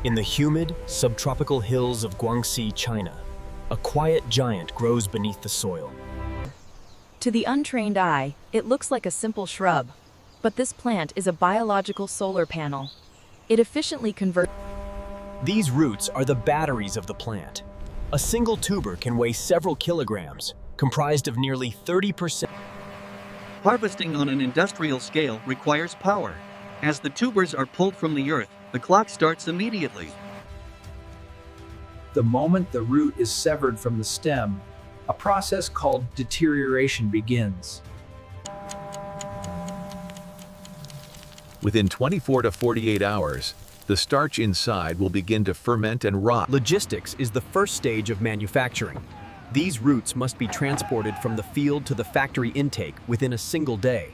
In the humid, subtropical hills of Guangxi, China, a quiet giant grows beneath the soil. To the untrained eye, it looks like a simple shrub, but this plant is a biological solar panel. It efficiently converts. These roots are the batteries of the plant. A single tuber can weigh several kilograms, comprised of nearly 30%. Harvesting on an industrial scale requires power. As the tubers are pulled from the earth, the clock starts immediately. The moment the root is severed from the stem, a process called deterioration begins. Within 24 to 48 hours, the starch inside will begin to ferment and rot. Logistics is the first stage of manufacturing. These roots must be transported from the field to the factory intake within a single day.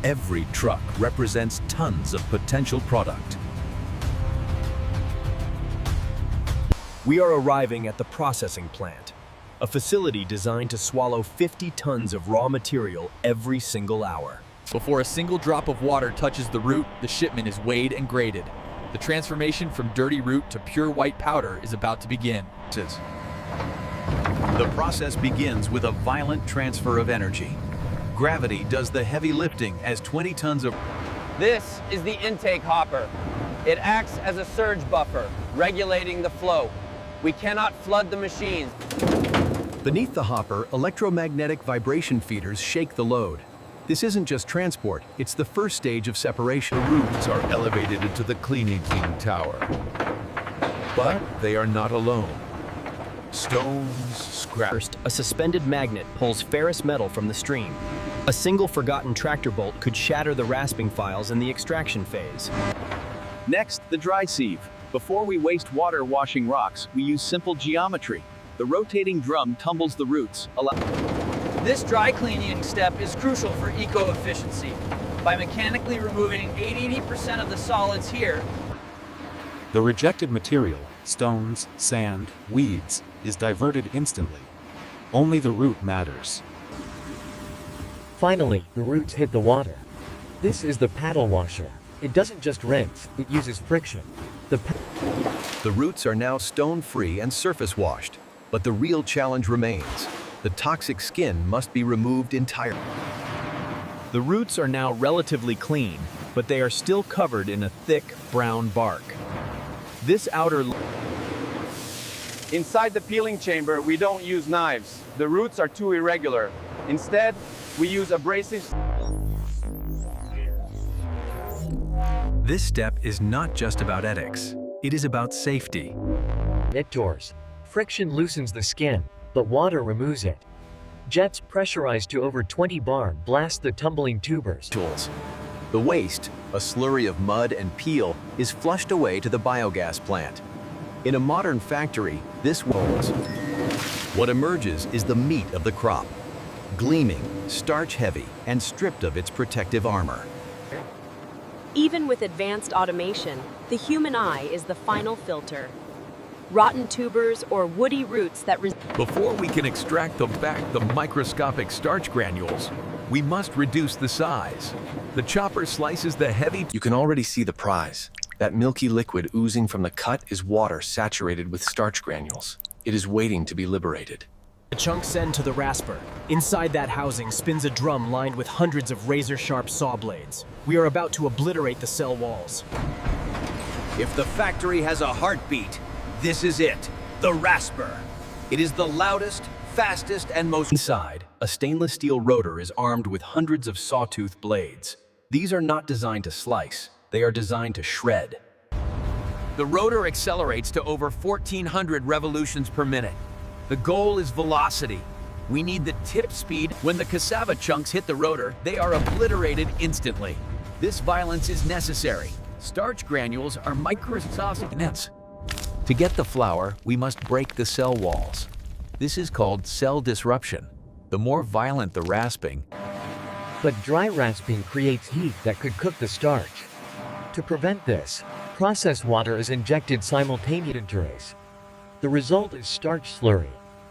Every truck represents tons of potential product. We are arriving at the processing plant, a facility designed to swallow 50 tons of raw material every single hour. Before a single drop of water touches the root, the shipment is weighed and graded. The transformation from dirty root to pure white powder is about to begin. The process begins with a violent transfer of energy. Gravity does the heavy lifting as 20 tons of... This is the intake hopper. It acts as a surge buffer, regulating the flow. We cannot flood the machines. Beneath the hopper, electromagnetic vibration feeders shake the load. This isn't just transport, it's the first stage of separation. The roots are elevated into the cleaning tower. But they are not alone. Stones, scrap. First, a suspended magnet pulls ferrous metal from the stream. A single forgotten tractor bolt could shatter the rasping files in the extraction phase. Next, the dry sieve. Before we waste water washing rocks, we use simple geometry. The rotating drum tumbles the roots. This dry cleaning step is crucial for eco-efficiency. By mechanically removing 80% of the solids here, the rejected material, stones, sand, weeds, is diverted instantly. Only the root matters. Finally, the roots hit the water. This is the paddle washer. It doesn't just rinse, it uses friction. The roots are now stone-free and surface washed, but the real challenge remains. The toxic skin must be removed entirely. The roots are now relatively clean, but they are still covered in a thick, brown bark. This outer... Inside the peeling chamber, we don't use knives. The roots are too irregular. Instead, we use abrasives. This step is not just about ethics. It is about safety. Doors. Friction loosens the skin, but water removes it. Jets pressurized to over 20 bar blast the tumbling tubers. The waste, a slurry of mud and peel, is flushed away to the biogas plant. In a modern factory, this rolls. What emerges is the meat of the crop, gleaming, starch-heavy, and stripped of its protective armor. Even with advanced automation, the human eye is the final filter. Rotten tubers or woody roots that... Before we can extract the microscopic starch granules, we must reduce the size. The chopper slices the heavy... You can already see the prize. That milky liquid oozing from the cut is water saturated with starch granules. It is waiting to be liberated. The chunks send to the rasper. Inside that housing spins a drum lined with hundreds of razor-sharp saw blades. We are about to obliterate the cell walls. If the factory has a heartbeat, this is it, the rasper. It is the loudest, fastest, and most... Inside, a stainless steel rotor is armed with hundreds of sawtooth blades. These are not designed to slice, they are designed to shred. The rotor accelerates to over 1,400 revolutions per minute. The goal is velocity. We need the tip speed. When the cassava chunks hit the rotor, they are obliterated instantly. This violence is necessary. Starch granules are microscopic nets. To get the flour, we must break the cell walls. This is called cell disruption. The more violent the rasping, but dry rasping creates heat that could cook the starch. To prevent this, processed water is injected simultaneously. The result is starch slurry.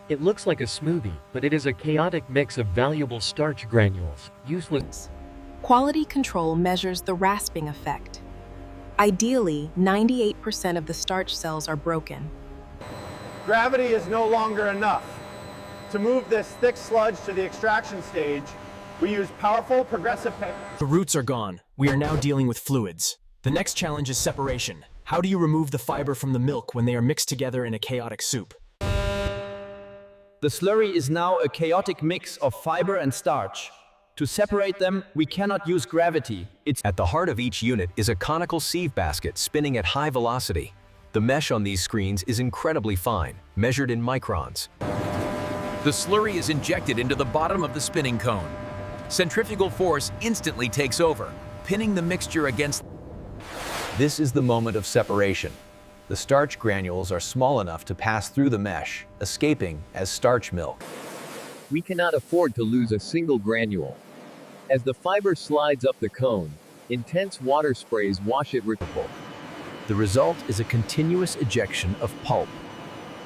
It looks like a smoothie, but it is a chaotic mix of valuable starch granules, useless. Quality control measures the rasping effect. Ideally, 98% of the starch cells are broken. Gravity is no longer enough. To move this thick sludge to the extraction stage, we use powerful progressive. The roots are gone. We are now dealing with fluids. The next challenge is separation. How do you remove the fiber from the milk when they are mixed together in a chaotic soup? The slurry is now a chaotic mix of fiber and starch. To separate them, we cannot use gravity. At the heart of each unit is a conical sieve basket spinning at high velocity. The mesh on these screens is incredibly fine, measured in microns. The slurry is injected into the bottom of the spinning cone. Centrifugal force instantly takes over, pinning the mixture against. This is the moment of separation. The starch granules are small enough to pass through the mesh, escaping as starch milk. We cannot afford to lose a single granule. As the fiber slides up the cone, intense water sprays wash it. The result is a continuous ejection of pulp.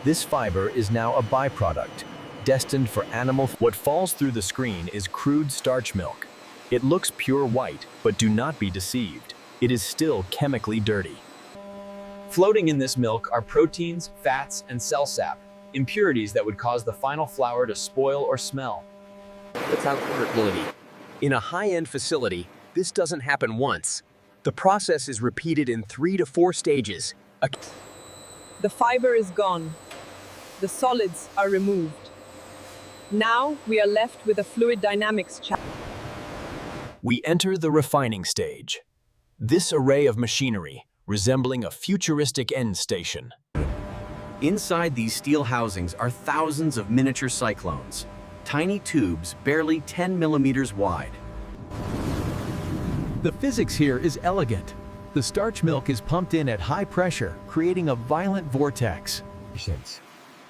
This fiber is now a byproduct, destined for animal. What falls through the screen is crude starch milk. It looks pure white, but do not be deceived. It is still chemically dirty. Floating in this milk are proteins, fats, and cell sap, impurities that would cause the final flour to spoil or smell. Without portability. In a high-end facility, this doesn't happen once. The process is repeated in 3 to 4 stages. The fiber is gone. The solids are removed. Now we are left with a fluid dynamics challenge. We enter the refining stage. This array of machinery, resembling a futuristic end station. Inside these steel housings are thousands of miniature cyclones, tiny tubes barely 10 millimeters wide. The physics here is elegant. The starch milk is pumped in at high pressure, creating a violent vortex.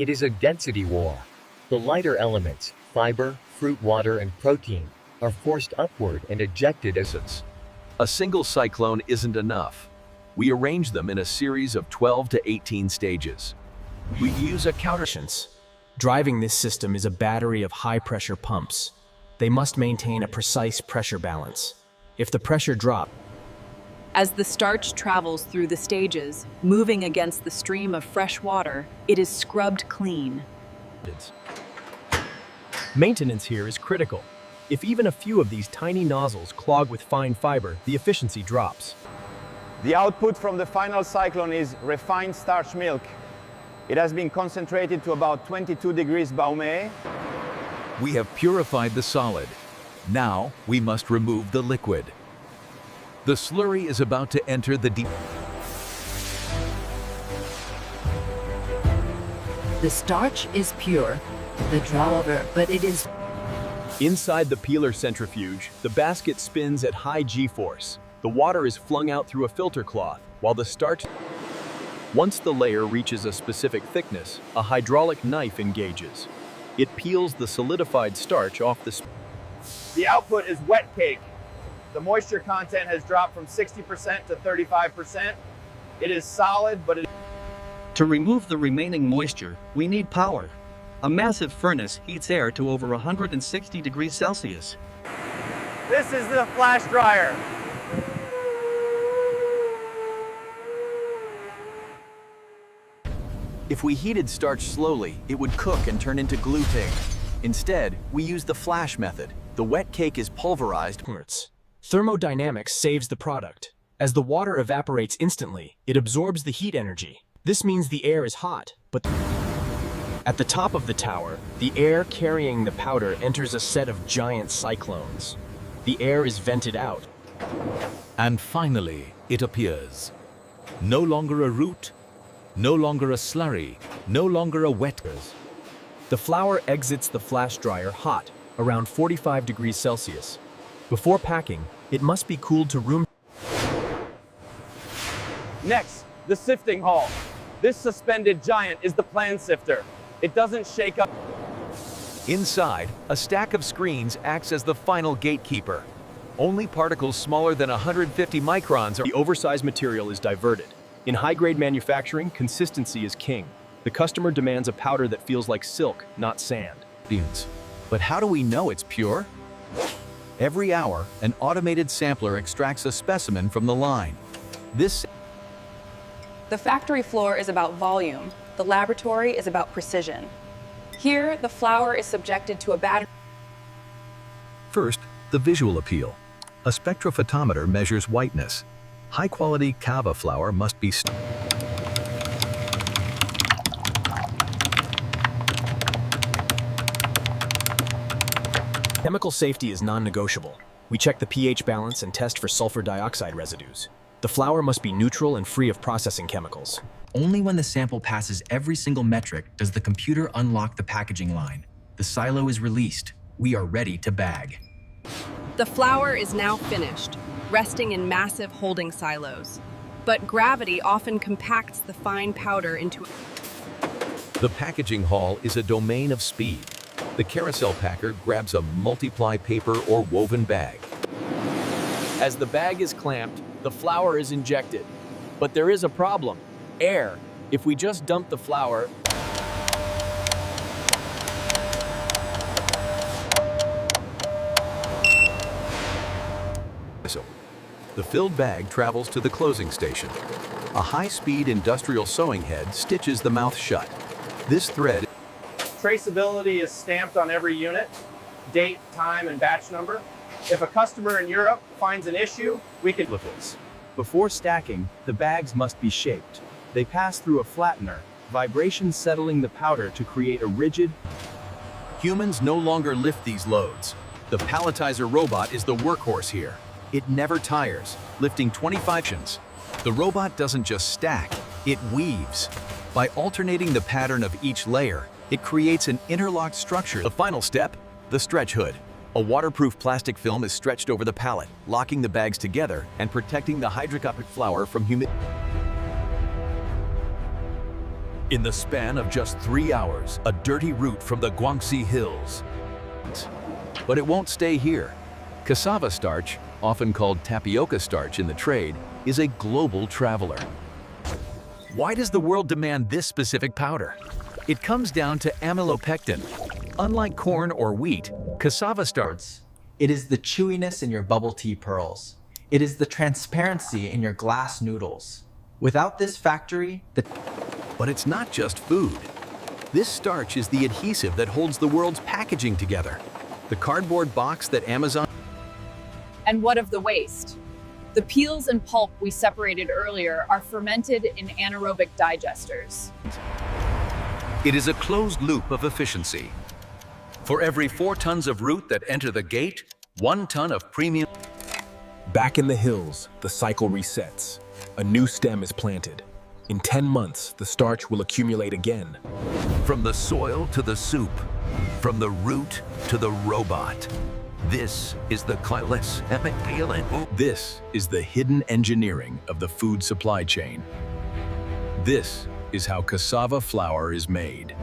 It is a density war. The lighter elements, fiber, fruit water, and protein, are forced upward and ejected as A single cyclone isn't enough. We arrange them in a series of 12 to 18 stages. We use a counter. Driving this system is a battery of high-pressure pumps. They must maintain a precise pressure balance. If the pressure drops, As the starch travels through the stages, moving against the stream of fresh water, it is scrubbed clean. Maintenance here is critical. If even a few of these tiny nozzles clog with fine fiber, the efficiency drops. The output from the final cyclone is refined starch milk. It has been concentrated to about 22 degrees Baume. We have purified the solid. Now we must remove the liquid. The slurry is about to enter the deep. The starch is pure, the drawer, but it is. Inside the peeler centrifuge, the basket spins at high G-force. The water is flung out through a filter cloth, while the starch. Once the layer reaches a specific thickness, a hydraulic knife engages. It peels the solidified starch off the. The output is wet cake. The moisture content has dropped from 60% to 35%. It is solid, but it. To remove the remaining moisture, we need power. A massive furnace heats air to over 160 degrees Celsius. This is the flash dryer. If we heated starch slowly, it would cook and turn into gluten. Instead, we use the flash method. The wet cake is pulverized. Thermodynamics saves the product. As the water evaporates instantly, it absorbs the heat energy. This means the air is hot, but at the top of the tower, the air carrying the powder enters a set of giant cyclones. The air is vented out. And finally, it appears. No longer a root, no longer a slurry, no longer a wet. The flour exits the flash dryer hot, around 45 degrees Celsius. Before packing, it must be cooled to room. Next, the sifting hall. This suspended giant is the plan sifter. It doesn't shake up. Inside, a stack of screens acts as the final gatekeeper. Only particles smaller than 150 microns are. The oversized material is diverted. In high-grade manufacturing, consistency is king. The customer demands a powder that feels like silk, not sand. But how do we know it's pure? Every hour, an automated sampler extracts a specimen from the line. This The factory floor is about volume. The laboratory is about precision. Here, the flour is subjected to a battery. First, the visual appeal. A spectrophotometer measures whiteness. High-quality Cassava flour must be Chemical safety is non-negotiable. We check the pH balance and test for sulfur dioxide residues. The flour must be neutral and free of processing chemicals. Only when the sample passes every single metric does the computer unlock the packaging line. The silo is released. We are ready to bag. The flour is now finished, resting in massive holding silos. But gravity often compacts the fine powder into... The packaging hall is a domain of speed. The carousel packer grabs a multiply paper or woven bag. As the bag is clamped, the flour is injected. But there is a problem: air. If we just dump the flour, the filled bag travels to the closing station. A high-speed industrial sewing head stitches the mouth shut. This thread... Traceability is stamped on every unit, date, time, and batch number. If a customer in Europe finds an issue, we can... Before stacking, the bags must be shaped. They pass through a flattener, vibrations settling the powder to create a rigid... Humans no longer lift these loads. The palletizer robot is the workhorse here. It never tires, lifting 25 tons. The robot doesn't just stack, it weaves. By alternating the pattern of each layer, it creates an interlocked structure. The final step, the stretch hood. A waterproof plastic film is stretched over the pallet, locking the bags together and protecting the hydrocarbon flour from humidity. In the span of just 3 hours, a dirty route from the Guangxi Hills. But it won't stay here. Cassava starch, often called tapioca starch in the trade, is a global traveler. Why does the world demand this specific powder? It comes down to amylopectin. Unlike corn or wheat, cassava starch. It is the chewiness in your bubble tea pearls. It is the transparency in your glass noodles. Without this factory, But it's not just food. This starch is the adhesive that holds the world's packaging together. The cardboard box that Amazon... And what of the waste? The peels and pulp we separated earlier are fermented in anaerobic digesters. It is a closed loop of efficiency. For every 4 tons of root that enter the gate, 1 ton of premium... Back in the hills, the cycle resets. A new stem is planted. In 10 months, the starch will accumulate again. From the soil to the soup, from the root to the robot. This is the This is the hidden engineering of the food supply chain. This is how cassava flour is made.